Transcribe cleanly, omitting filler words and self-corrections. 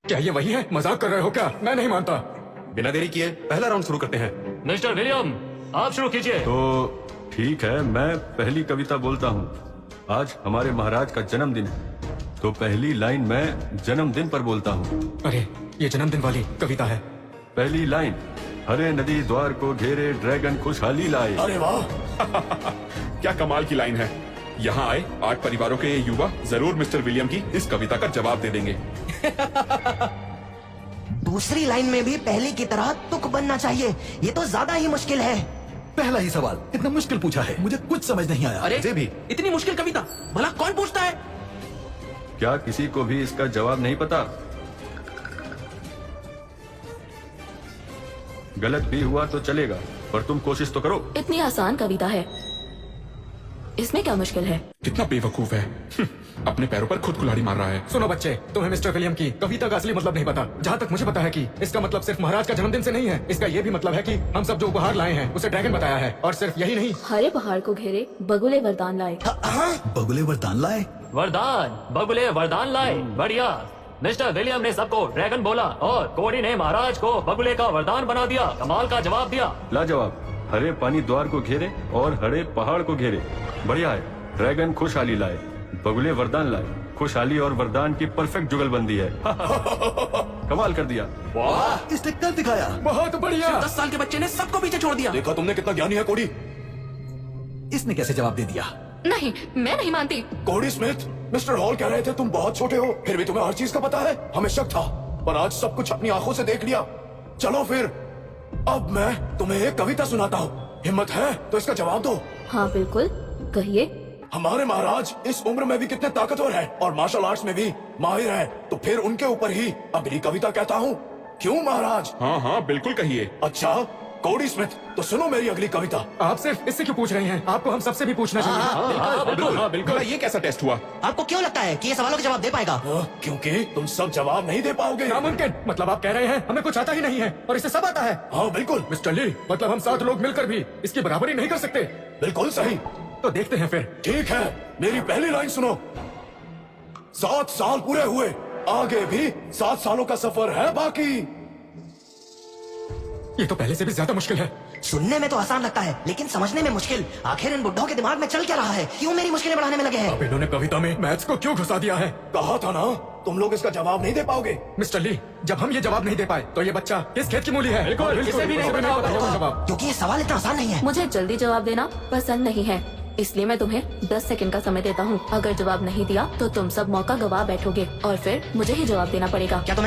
क्या ये वही है? मजाक कर रहे हो क्या? मैं नहीं मानता। बिना देरी किए पहला राउंड शुरू करते हैं। मिस्टर विलियम, आप शुरू कीजिए। तो ठीक है, मैं पहली कविता बोलता हूँ। आज हमारे महाराज का जन्मदिन है, तो पहली लाइन मैं जन्मदिन पर बोलता हूँ। अरे ये जन्मदिन वाली कविता है। पहली लाइन, हरे नदी द्वार को घेरे ड्रैगन खुशहाली लाए। अरे वाह क्या कमाल की लाइन है। यहाँ आए 8 परिवारों के ये युवा जरूर मिस्टर विलियम की इस कविता का जवाब दे देंगे। दूसरी लाइन में भी पहली की तरह तुक बनना चाहिए। ये तो ज्यादा ही मुश्किल है। पहला ही सवाल इतना मुश्किल पूछा है, मुझे कुछ समझ नहीं आया। अरे मुझे भी। इतनी मुश्किल कविता भला कौन पूछता है? क्या किसी को भी इसका जवाब नहीं पता? गलत भी हुआ तो चलेगा, पर तुम कोशिश तो करो। इतनी आसान कविता है, इसमें क्या मुश्किल है? कितना बेवकूफ है। अपने पैरों पर खुद कुल्हाड़ी मार रहा है। सुनो बच्चे, तुम्हें मिस्टर विलियम की कविता का असली मतलब नहीं पता। जहाँ तक मुझे पता है कि इसका मतलब सिर्फ महाराज का जन्मदिन से नहीं है। इसका ये भी मतलब है कि हम सब जो उपहार लाए हैं उसे ड्रैगन बताया है। और सिर्फ यही नहीं, हरे पहाड़ को घेरे बगुले वरदान लाए। बगुले वरदान लाए। वरदान, बगुले वरदान लाए। बढ़िया। मिस्टर विलियम ने सबको ड्रैगन बोला और कोडी ने महाराज को बगुले का वरदान बना दिया। कमाल का जवाब दिया। लाजवाब। हरे पानी द्वार को घेरे और हरे पहाड़ को घेरे। बढ़िया है। ड्रैगन खुशहाली लाए, बगुले वरदान लाए। खुशहाली और वरदान की परफेक्ट जुगलबंदी है। कमाल कर दिया। वाह, इसने कर दिखाया। बहुत बढ़िया। 10 साल के बच्चे ने सबको पीछे छोड़ दिया। देखा तुमने कितना ज्ञानी है कोडी। इसने कैसे जवाब दे दिया? नहीं, मैं नहीं मानती। कोडी स्मिथ, मिस्टर हॉल कह रहे थे तुम बहुत छोटे हो, फिर भी तुम्हें हर चीज का पता है। हमें शक था, पर आज सब कुछ अपनी आंखों से देख लिया। चलो फिर, अब मैं तुम्हें एक कविता सुनाता हूँ। हिम्मत है तो इसका जवाब दो। हाँ बिल्कुल, कहिए। हमारे महाराज इस उम्र में भी कितने ताकतवर हैं और मार्शल आर्ट्स में भी माहिर हैं, तो फिर उनके ऊपर ही अगली कविता कहता हूँ। क्यों महाराज? हाँ हाँ बिल्कुल कहिए। अच्छा कोडी स्मिथ, तो सुनो मेरी अगली कविता। आप सिर्फ इससे क्यों पूछ रहे हैं? आपको हम सबसे भी पूछना चाहिए। बिल्कुल। ये कैसा टेस्ट हुआ? आपको क्यों लगता है कि ये सवालों के जवाब दे पाएगा? क्योंकि तुम सब जवाब नहीं दे पाओगे। नामुमकिन। मतलब आप कह रहे हैं हमें कुछ आता ही नहीं है और इसे सब आता है? हाँ बिल्कुल। मिस्टर ली, मतलब हम 7 लोग मिलकर भी इसकी बराबरी नहीं कर सकते? बिल्कुल सही। तो देखते हैं फिर। ठीक है, मेरी पहली लाइन सुनो। 7 साल पूरे हुए, आगे भी 7 सालों का सफर है बाकी। ये तो पहले से भी ज्यादा मुश्किल है। सुनने में तो आसान लगता है, लेकिन समझने में मुश्किल। आखिर इन बुड्ढों के दिमाग में चल क्या रहा है? क्यों मेरी मुश्किलें बढ़ाने में लगे हैं? अब इन्होंने कविता में मैथ्स को क्यों घुसा दिया है? कहा था ना, तुम लोग इसका जवाब नहीं दे पाओगे। मिस्टर ली, जब हम ये जवाब नहीं दे पाए तो ये बच्चा किस खेत की मूली है? बिल्कुल, किसे भी नहीं पता होगा जवाब। क्योंकि ये सवाल इतना आसान नहीं है। मुझे जल्दी जवाब देना पसंद नहीं है, इसलिए मैं तुम्हें 10 सेकंड का समय देता हूँ। अगर जवाब नहीं दिया तो तुम सब मौका गवा बैठोगे और फिर मुझे ही जवाब देना पड़ेगा। क्या तुम्हें